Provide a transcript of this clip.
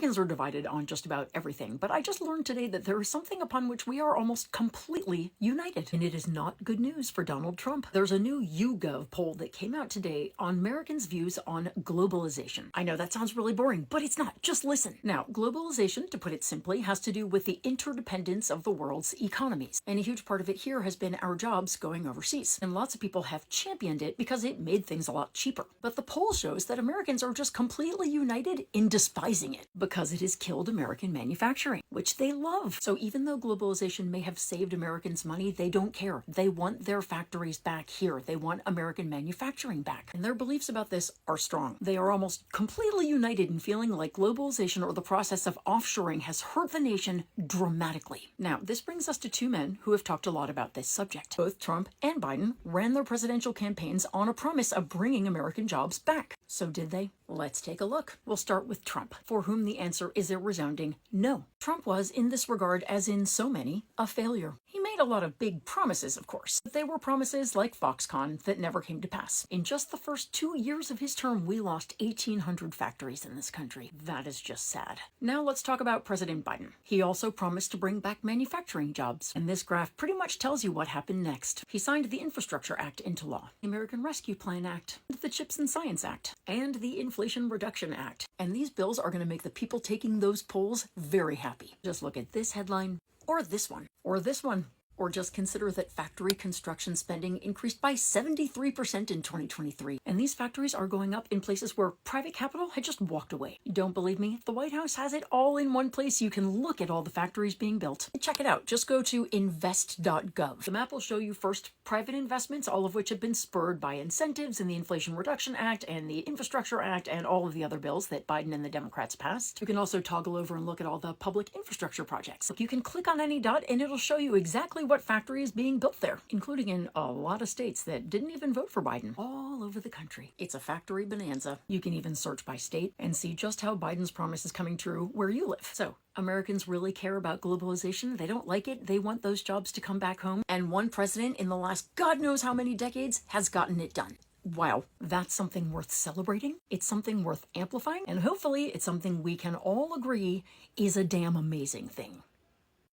Americans are divided on just about everything, but I just learned today that there is something upon which we are almost completely united, and it is not good news for Donald Trump. There's a new YouGov poll that came out today on Americans' views on globalization. I know that sounds really boring, but it's not. Just listen. Now, globalization, to put it simply, has to do with the interdependence of the world's economies, and a huge part of it here has been our jobs going overseas, and lots of people have championed it because it made things a lot cheaper. But the poll shows that Americans are just completely united in despising it because it has killed American manufacturing, which they love. So even though globalization may have saved Americans money, they don't care. They want their factories back here. They want American manufacturing back. And their beliefs about this are strong. They are almost completely united in feeling like globalization or the process of offshoring has hurt the nation dramatically. Now, this brings us to two men who have talked a lot about this subject. Both Trump and Biden ran their presidential campaigns on a promise of bringing American jobs back. So did they? Let's take a look. We'll start with Trump, for whom the answer is a resounding no. Trump was, in this regard, as in so many, a failure. He made a lot of big promises, of course, but they were promises like Foxconn that never came to pass. In just the first 2 years of his term, we lost 1,800 factories in this country. That is just sad. Now let's talk about President Biden. He also promised to bring back manufacturing jobs, and this graph pretty much tells you what happened next. He signed the Infrastructure Act into law, the American Rescue Plan Act, the Chips and Science Act, and the Inflation Reduction Act. And these bills are going to make the people taking those polls very happy. Just look at this headline, or this one, or this one. Or just consider that factory construction spending increased by 73% in 2023. And these factories are going up in places where private capital had just walked away. You don't believe me? The White House has it all in one place. You can look at all the factories being built. Check it out. Just go to invest.gov. The map will show you first private investments, all of which have been spurred by incentives in the Inflation Reduction Act and the Infrastructure Act and all of the other bills that Biden and the Democrats passed. You can also toggle over and look at all the public infrastructure projects. You can click on any dot and it'll show you exactly what factory is being built there, including in a lot of states that didn't even vote for Biden, all over the country. It's a factory bonanza. You can even search by state and see just how Biden's promise is coming true where you live. So, Americans really care about globalization. They don't like it. They want those jobs to come back home. And one president in the last God knows how many decades has gotten it done. Wow, that's something worth celebrating. It's something worth amplifying. And hopefully it's something we can all agree is a damn amazing thing.